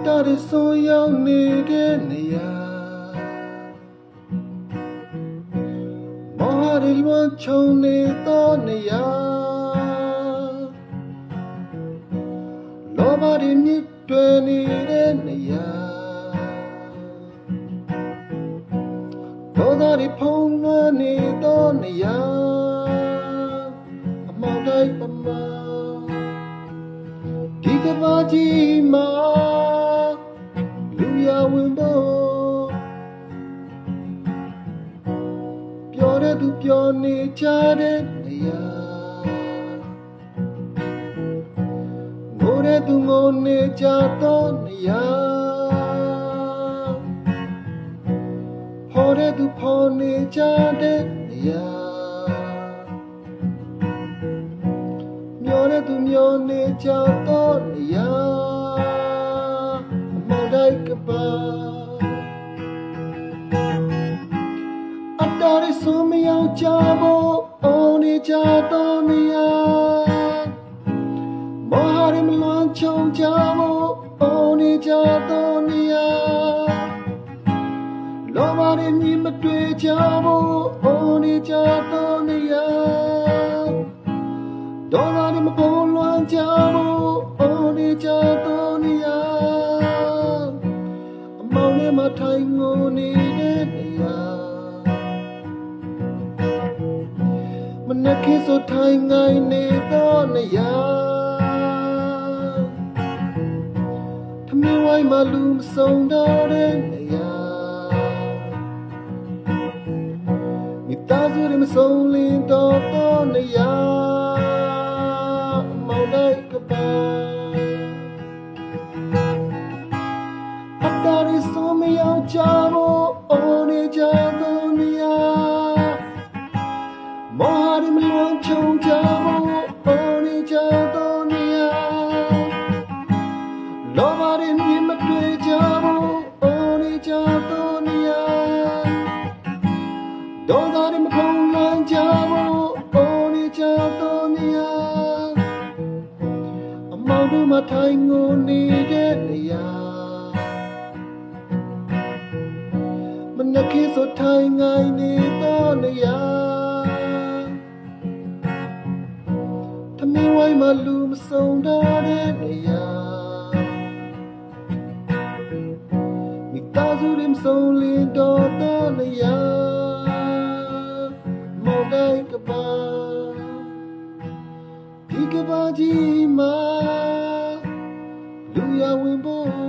တာတွေဆိုရောက်နေတဲ့နေရာမောဟတွေလွှမ်းခြုံနေသောနေရာလောဘတွေမြစ်တွယ်နေတဲ့နေရာဒေါသတွေဖုံးလွှမ်းနေသောနေရာအမောင်တိုင်းပမာဒီကဘာကြီးမှာလူရဝင်ဖို့ပျော်တဲ့သူပျော်နေကြတဲ့နေရာငိုတဲ့သူငိုနေကြသောနေရာဖော်တဲ့သူဖော်နေကြတဲ့နေရာမျောတဲ့သူမျောနေကြသောနေရာအမောင်တိုင်းကပါအတားရဆိုမရောက်ကြဖို့အော်နေကြသောနေရာမောဟရမလွန်ချုံကြဖို့အော်နေကြသောနေရာလောဘရမြင်မတွေ့ကြဖို့အော်နေကြသောနေရာဒေါသတွေမပေါ်လွှမ်းကြဖို့အော်နေကြသောနေရာအမောင်ထဲမှာထိုင်ငိုနေတဲ့နေရာမနက်ခင်းဆိုထိုင်ငိုင်းနေသောနေရာထမင်းဝိုင်းမှာလူမစုံတော့တဲ့နေရာမိသားစုတွေမစုံလင်တော့သောနေရာအတားရဆိုမရောက်ကြဖို့အော်နေကြသောနေရာမောဟရမလွန်ချုံကြဖို့အော်နေကြသောနေရာလောဘရမြင်မတွေ့ကြဖို့အော်နေကြသောနေရာဒေါသတွေမဖုံးလွှမ်းကြဖို့အော်နေကြသောနေရာအမောင်တို့မှာထိုင်ငိုနေတဲ့နေရာမနက်ခင်းဆိုထိုင်ငိုင်းနေသောနေရာထမင်းဝိုင်းမှာလူမစုံတော့တဲ့နေရာမိသားစုတွေမစုံလင်တော့သောနေရာမောင်တိုင်းကပါဒီကဘာကြီးမှာလူရဝင်ဖို့